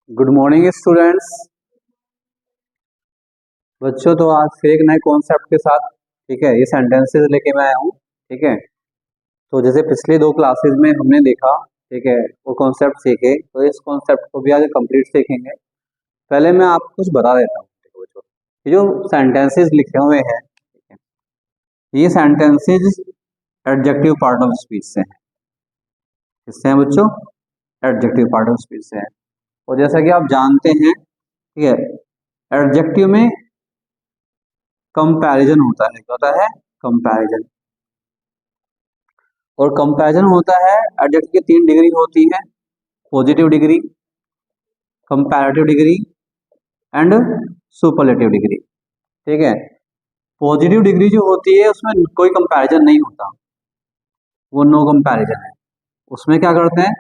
Good morning students. बच्चों, तो आज फिर एक नए कॉन्सेप्ट के साथ, ठीक है, ये सेंटेंसेस लेके मैं आया हूँ। ठीक है, तो जैसे पिछले दो क्लासेस में हमने देखा, ठीक है, वो कॉन्सेप्ट सीखे, तो इस कॉन्सेप्ट को भी आज कंप्लीट सीखेंगे। पहले मैं आपको कुछ बता देता हूँ। देखो बच्चों, ये जो सेंटेंसेस लिखे हुए हैं, ठीक है, ये sentences adjective part of speech से हैं। किससे हैं बच्चों? एडजेक्टिव पार्ट ऑफ स्पीच से हैं। और जैसा कि आप जानते हैं, ठीक है, एडजेक्टिव में कंपैरिजन होता है। क्या होता है? कंपैरिजन। और कंपैरिजन होता है, एडजेक्टिव की तीन डिग्री होती है: positive degree, comparative degree and superlative degree. ठीक है, पॉजिटिव डिग्री जो होती है उसमें कोई कंपैरिजन नहीं होता, वो नो कंपैरिजन है। उसमें क्या करते हैं,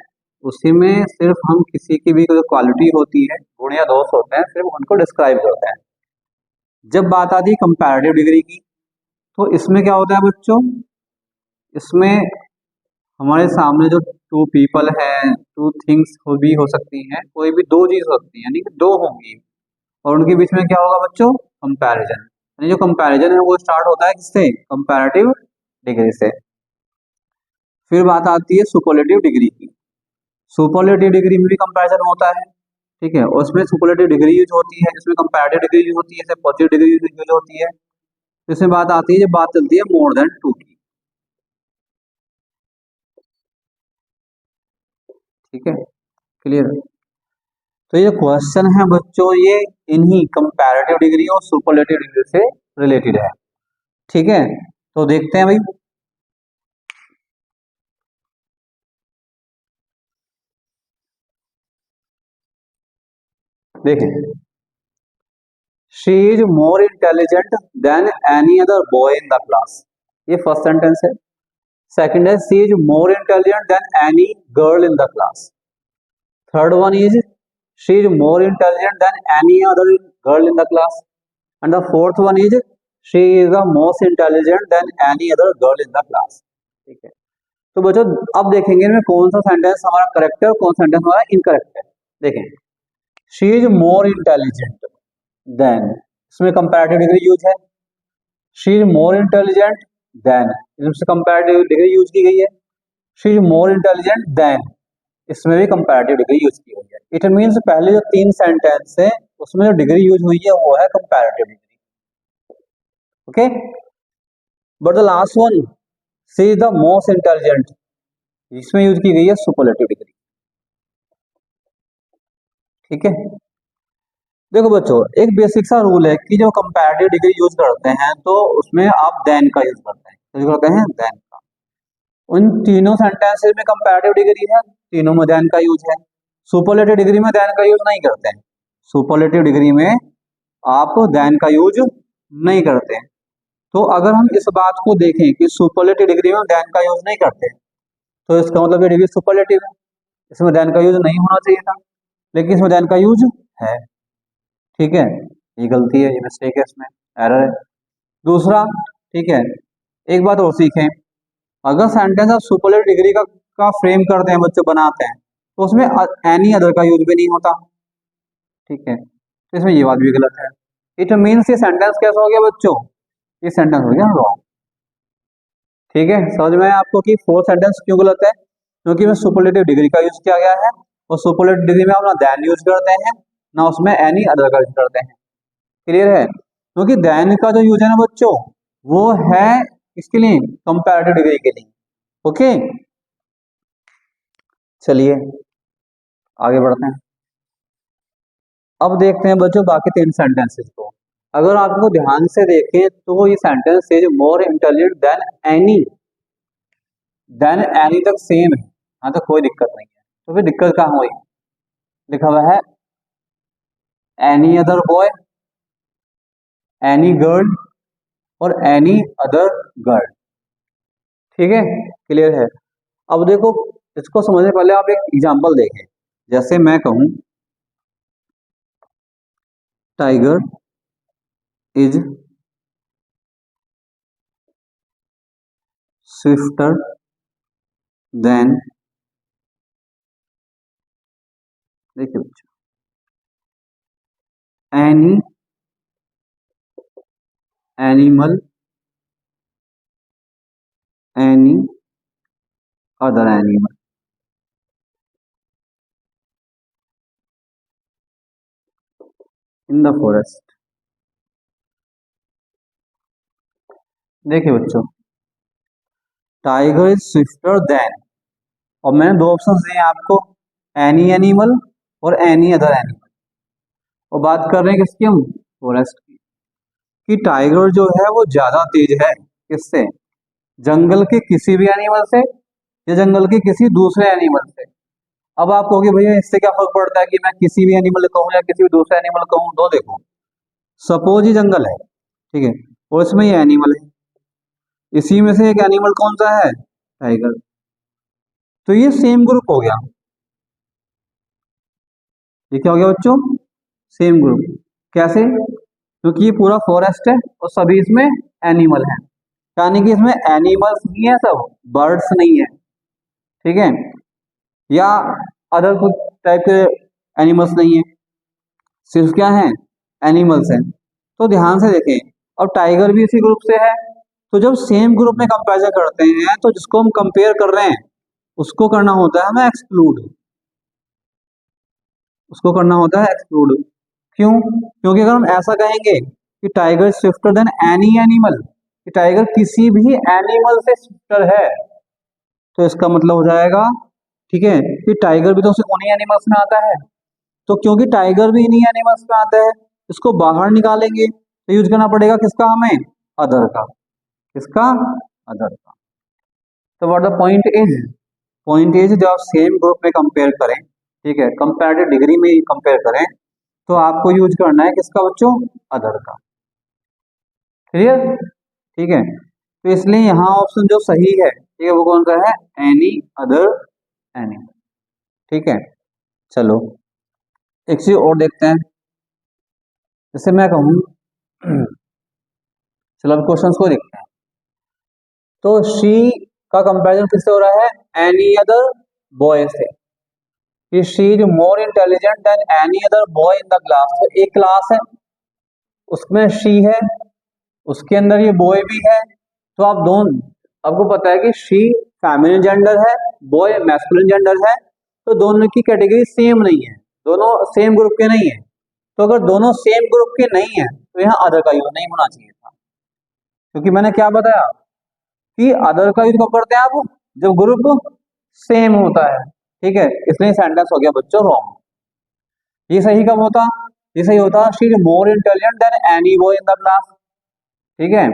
उसी में सिर्फ हम किसी की भी कोई क्वालिटी होती है, गुण या दोष होते हैं, सिर्फ उनको डिस्क्राइब करते हैं। जब बात आती है कंपैरेटिव डिग्री की, तो इसमें क्या होता है बच्चों, इसमें हमारे सामने जो टू पीपल है, टू थिंग्स भी हो सकती हैं, कोई भी दो चीज हो सकती है, यानी कि दो होंगी, और उनके बीच में क्या होगा बच्चों? कंपैरिजन। यानी जो कंपैरिजन है वो स्टार्ट होता है किससे? कंपैरेटिव डिग्री से। फिर बात आती है सुपरलेटिव डिग्री की। सुपरलेटिव डिग्री में भी कंपैरिजन होता है, ठीक है, और उसमें सुपरलेटिव डिग्री यूज होती है, इसमें कंपैरेटिव डिग्री यूज होती है, इसमें पॉजिटिव डिग्री यूज होती है। इसमें बात आती है, जब बात चलती है मोर देन टू की। ठीक है, क्लियर? तो ये क्वेश्चन है बच्चों, ये इन्हीं कंपैरेटिव डिग्री और सुपरलेटिव डिग्री से रिलेटेड है। ठीक है, तो देखते हैं भाई। देखें, she is more intelligent then any other boy in the class. ये फर्स्ट सेंटेंस है। सेकंड है, she is more intelligent then any girl in the class. Third one is, she is more intelligent then any other girl in the class. And the fourth one is, she is the most intelligent then any other girl in the class. ठीक है, तो बच्चों अब देखेंगे इनमें कौन सा sentence हमारा करेक्ट है और कौन सा सेंटेंस हमारा इनकरेक्ट है। देखें, she is more intelligent then, इसमें कंपैरेटिव डिग्री यूज है। She is more intelligent then, इसमें कंपैरेटिव डिग्री यूज की गई है। She is more intelligent then, इसमें भी कंपैरेटिव डिग्री यूज की हुई है। इट मीन्स पहले जो तीन सेंटेंस है उसमें जो डिग्री यूज हुई है वो है comparative degree. Okay, but the last one, she is the most intelligent, इसमें यूज की गई है सुपरलेटिव डिग्री। ठीक है, देखो बच्चों, एक बेसिक सा रूल है कि जो कंपैरेटिव डिग्री यूज करते हैं तो उसमें आप देन का यूज करते हैं। यूज करते हैं देन का। उन तीनों सेंटेंसेस में कंपैरेटिव डिग्री है, तीनों में देन का यूज है। सुपरलेटिव डिग्री में देन का यूज नहीं करते हैं। सुपरलेटिव डिग्री में आप देन का यूज नहीं करते हैं। तो अगर हम इस बात को देखें कि सुपरलेटिव डिग्री में देन का यूज नहीं करते, तो इसका मतलब ये डिग्री सुपरलेटिव है, इसमें देन का यूज नहीं होना चाहिए था, लेकिन इसमें देन का यूज है। ठीक है, ये गलती है, ये मिस्टेक है, इसमें एरर है। दूसरा, ठीक है, एक बात और सीखें, अगर सेंटेंस आप सुपरलेटिव डिग्री का फ्रेम करते हैं, बच्चों बनाते हैं, तो उसमें एनी अदर का यूज भी नहीं होता। ठीक है, तो इसमें ये बात भी गलत है। इट मीन्स ये सेंटेंस कैसा हो गया बच्चों? ये सेंटेंस हो गया रॉन्ग। ठीक है, समझ में आया आपको कि फोर्थ सेंटेंस क्यों गलत है? क्योंकि में सुपरलेटिव डिग्री का यूज किया गया है, और सुपरलेटिव डिग्री में आप ना देन यूज करते हैं ना उसमें एनी अदर का यूज करते हैं। क्लियर है? क्योंकि देन का जो यूज है ना बच्चों, वो है इसके लिए, कंपैरेटिव डिग्री के लिए। ओके, चलिए आगे बढ़ते हैं। अब देखते हैं बच्चों बाकी तीन सेंटेंसेस को। अगर आपको ध्यान से देखें तो ये sentence is more intelligent then any तक सेम है, यहाँ तक कोई दिक्कत नहीं है। तो फिर दिक्कत कहाँ हुई? लिखा हुआ है any other boy, any girl और एनी अदर गर्ल। ठीक है, क्लियर है? अब देखो, इसको समझने से पहले आप एक एग्जांपल देखें। जैसे मैं कहूं, टाइगर इज स्विफ्टर देन, देखिए बच्चों, any animal any other animal. In the forest. देखिए बच्चों, टाइगर इज स्विफ्टर देन, और मैंने दो ऑप्शन दिए हैं आपको, एनी एनिमल और एनी अदर एनिमल। और बात कर रहे हैं किसकी हम, फॉरेस्ट की। कि टाइगर जो है वो ज्यादा तेज है किससे, जंगल के किसी भी एनिमल से या जंगल के किसी दूसरे एनिमल से। अब आप कहोगे भैया इससे क्या फर्क पड़ता है कि मैं किसी भी एनिमल कहूँ या किसी भी दूसरे एनिमल कहूँ। तो देखो, सपोज ये जंगल है, ठीक है, और इसमें ये एनिमल है, इसी में से एक एनिमल कौन सा है, टाइगर। तो ये सेम ग्रुप हो गया। ये क्या हो गया बच्चों, सेम ग्रुप। कैसे, क्योंकि ये पूरा फॉरेस्ट है और सभी इसमें एनिमल है, यानी कि इसमें एनिमल्स नहीं है, सब बर्ड्स नहीं है, ठीक है, या अदर कुछ टाइप के एनिमल्स नहीं है, सिर्फ क्या है, एनिमल्स हैं। तो ध्यान से देखें, अब टाइगर भी इसी ग्रुप से है। तो जब सेम ग्रुप में कंपेरिजन करते हैं तो जिसको हम कंपेयर कर रहे हैं उसको करना होता है हमें एक्सक्लूड, उसको करना होता है एक्सक्लूड। क्यों, क्योंकि अगर हम ऐसा कहेंगे कि tiger swifter than any animal, कि टाइगर किसी भी एनिमल से स्विफ्टर है, तो इसका मतलब हो जाएगा, ठीक है, कि टाइगर भी तो उन्हीं एनिमल्स में आता है। तो क्योंकि टाइगर भी इन्हीं एनिमल्स में आता है, इसको बाहर निकालेंगे तो यूज करना पड़ेगा किसका हमें, अदर का। किसका, अदर का। तो व्हाट द पॉइंट इज जब आप सेम ग्रुप में कंपेयर करें, ठीक है, कंपेरेटिव डिग्री में कंपेयर करें, तो आपको यूज करना है किसका बच्चों, अदर का। क्लियर, ठीक है। तो इसलिए यहाँ ऑप्शन जो सही है, ठीक है, वो कौन सा है, एनी अदर एनिमल। ठीक है, चलो एक चीज और देखते हैं। जैसे मैं कहूँ चलो अब क्वेश्चंस को देखते हैं। तो शी का कंपैरिजन किससे हो रहा है, एनी अदर बॉय से, कि she is more intelligent then any other boy in the class. तो एक क्लास है, उसमें शी है, उसके अंदर ये बॉय भी है। तो आप दोनों, आपको पता है कि शी फेमिनिन जेंडर है, बॉय मैस्कुलिन जेंडर है, तो दोनों की कैटेगरी सेम नहीं है, दोनों सेम ग्रुप के नहीं है। तो अगर दोनों सेम ग्रुप के नहीं है तो यहाँ अदर का यूज नहीं होना चाहिए था, क्योंकि मैंने क्या बताया कि अदर का यूज कब करते हैं आप, जब ग्रुप सेम होता है, ठीक है। इसलिए सेंटेंस हो गया बच्चों रॉन्ग। ये सही कब होता, ये सही होता she is more intelligent then any boy in the class, ठीक है।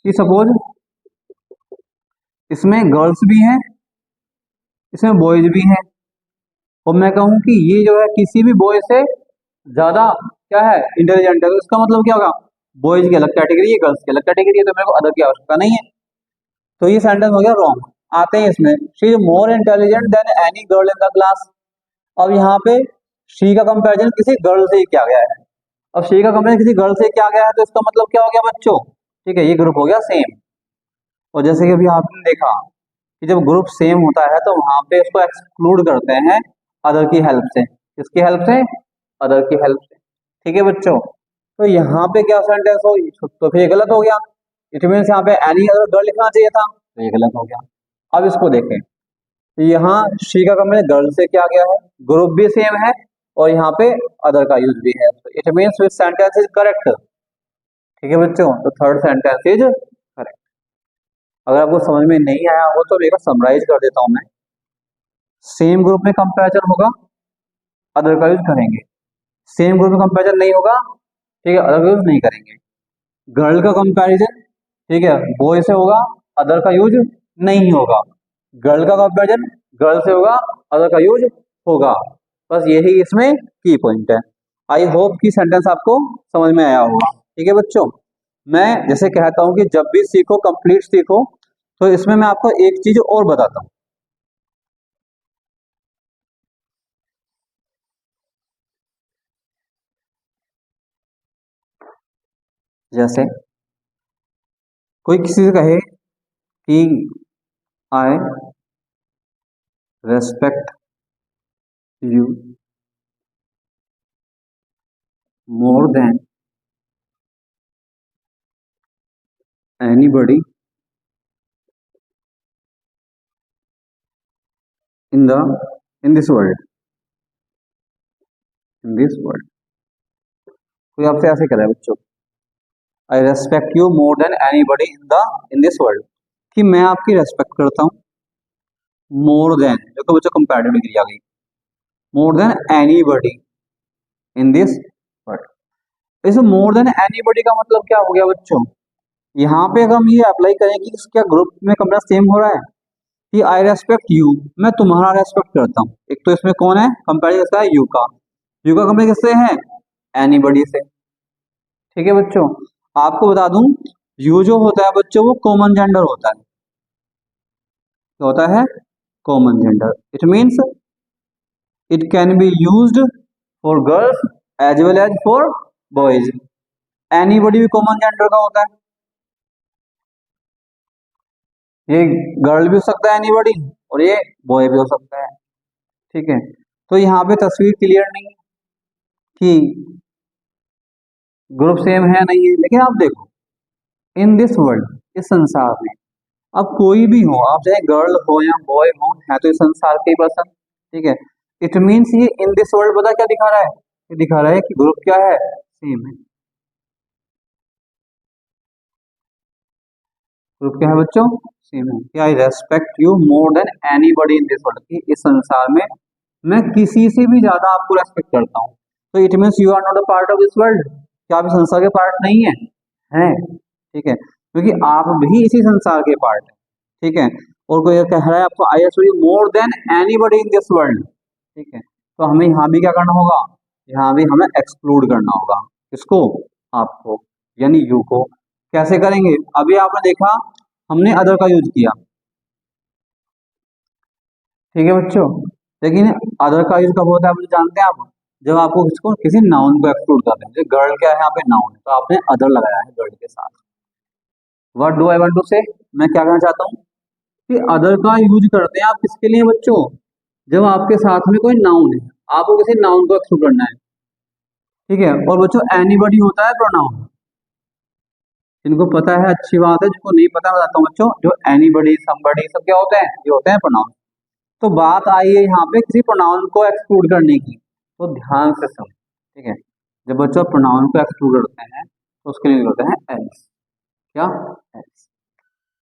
कि सपोज इसमें गर्ल्स भी हैं, इसमें बॉयज भी हैं, और मैं कहूँ कि ये जो है किसी भी बॉय से ज्यादा क्या है, इंटेलिजेंट है, तो इसका मतलब क्या होगा, बॉयज की अलग कैटेगरी है, गर्ल्स की अलग कैटेगरी है, तो मेरे को अदर की आवश्यकता नहीं है। तो ये सेंटेंस हो गया रॉन्ग। आते हैं इसमें, she is more intelligent then any girl in the class. अब यहाँ पे शी का कंपैरिजन किसी गर्ल से ही किया गया है। अब शी का कंपैरिजन किसी गर्ल से किया गया है, तो इसका मतलब क्या हो गया बच्चों, ठीक है, ये ग्रुप हो गया सेम। और जैसे कि अभी आपने देखा कि जब ग्रुप सेम होता है तो वहां पे उसको एक्सक्लूड करते हैं अदर की हेल्प से। किसकी हेल्प से, अदर की हेल्प से, ठीक है बच्चों। तो यहाँ पे क्या सेंटेंस हो, तो फिर ये गलत हो गया। इट मीन्स यहाँ पे एनी अदर गर्ल लिखना चाहिए था, तो ये गलत हो गया। अब इसको देखें, तो यहाँ शी का कंपेरिजन गर्ल से किया गया है, ग्रुप भी सेम है, और यहाँ पे अदर का यूज भी है, तो it means which sentence is correct, ठीक है बच्चों। तो थर्ड सेंटेंस इज करेक्ट। अगर आपको समझ में नहीं आया हो तो एक समराइज कर देता हूं मैं। सेम ग्रुप में कंपैरिजन होगा, अदर का यूज करेंगे। सेम ग्रुप में कंपैरिजन नहीं होगा, ठीक है, अदर का यूज नहीं करेंगे। गर्ल का कंपैरिजन, ठीक है, बॉय से होगा, अदर का यूज नहीं होगा। गर्ल का कंपैरिजन गर्ल से होगा, अदर का यूज होगा। बस यही इसमें की पॉइंट है। आई होप कि सेंटेंस आपको समझ में आया होगा, ठीक है बच्चों। मैं जैसे कहता हूं कि जब भी सीखो कंप्लीट सीखो, तो इसमें मैं आपको एक चीज और बताता हूं। जैसे कोई किसी से कहे कि आई respect you, more than anybody in the in this world, in this world. कोई आपसे ऐसे कह रहा है बच्चों, आई respect you more than anybody in this world, कि मैं आपकी रेस्पेक्ट करता हूँ मोर देन, देखो बच्चों कंपैरेटिव डिग्री आ गई, more than anybody in this world. इस मोर देन एनीबडी का मतलब क्या हो गया बच्चों, यहाँ पे अगर हम ये अप्लाई करें कि क्या ग्रुप में कंपेयर सेम हो रहा है, कि आई रेस्पेक्ट यू, मैं तुम्हारा रेस्पेक्ट करता हूँ। एक तो इसमें कौन है कंपेयर किसका है, यू का, यू का कंपेयर किससे है, एनीबडी से। ठीक है बच्चों, आपको बता दूं यू जो होता है बच्चों वो कॉमन जेंडर होता है, क्या होता है, common gender. It means it can be used for girls as well as for boys. Anybody भी कॉमन जेंडर का होता है, ये गर्ल भी हो सकता है एनीबडी, और ये बॉय भी हो सकता है। ठीक है, तो यहाँ पे तस्वीर क्लियर नहीं है कि ग्रुप सेम है नहीं है, लेकिन आप देखो इन दिस वर्ल्ड, इस संसार में, अब कोई भी हो, आप चाहे गर्ल हो या बॉय हो, है तो इस संसार के पर्सन। ठीक है, इट मीन्स ये इन दिस वर्ल्ड पता क्या दिखा रहा है, ये दिखा रहा है कि ग्रुप क्या है, सेम है। ग्रुप क्या है बच्चों, सेम है। कि आई respect you more than anybody in this world, कि इस संसार में मैं किसी से भी ज्यादा आपको रेस्पेक्ट करता हूँ। तो it means you are not a part of this world, क्या आप इस संसार के पार्ट नहीं है, हैं। ठीक है, क्योंकि आप भी इसी संसार के पार्ट है। ठीक है, और कोई कह रहा है आपको आई respect you more than anybody in this world, ठीक है, तो हमें यहाँ भी क्या करना होगा, यहाँ भी हमें एक्सक्लूड करना होगा, किसको, आपको, यानी यू को। कैसे करेंगे, अभी आपने देखा हमने अदर का यूज किया, ठीक है बच्चों, लेकिन अदर का यूज कब होता है आप जानते हैं, आप जब आपको किसको, किसी नाउन को एक्सक्लूड करते हैं। जैसे गर्ल क्या है यहाँ पे, नाउन है, तो आपने अदर लगाया है गर्ल के साथ। What do I want to say, मैं क्या कहना चाहता हूँ कि अदर का यूज करते हैं आप किसके लिए बच्चों, जब आपके साथ में कोई नाउन है, आपको किसी नाउन को एक्सक्लूड करना है। ठीक है, और बच्चों एनीबडी होता है प्रोनाउन, जिनको पता है अच्छी बात है, जिनको नहीं पता बताता हूँ बच्चों, जो एनीबडी समबडी सब क्या होते हैं, ये होते हैं प्रोनाउन। तो बात आई है यहाँ पे किसी प्रोनाउन को एक्सक्लूड करने की, तो ध्यान से सुन। ठीक है, जब बच्चों प्रोनाउन को एक्सक्लूड करते हैं तो उसके लिए होता है एल्स, क्या, एल्स।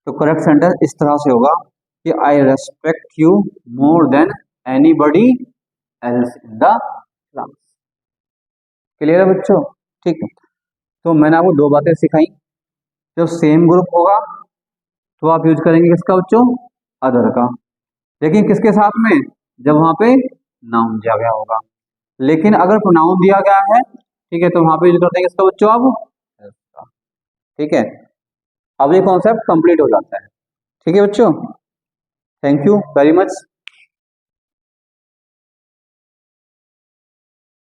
तो करेक्ट सेंटेंस इस तरह से होगा कि आई respect you more than anybody else in the class. Clear है बच्चों, ठीक है। तो मैंने आपको दो बातें सिखाई, जब सेम ग्रुप होगा तो आप यूज करेंगे किसका बच्चों, अदर का, लेकिन किसके साथ में, जब वहां पे नाउन दिया गया होगा। लेकिन अगर प्रोनाउन दिया गया है, ठीक है, तो वहां पे यूज करते हैं किसका बच्चों, अब, ठीक है, अब ये कॉन्सेप्ट कंप्लीट हो जाता है। ठीक है बच्चों, थैंक यू वेरी मच।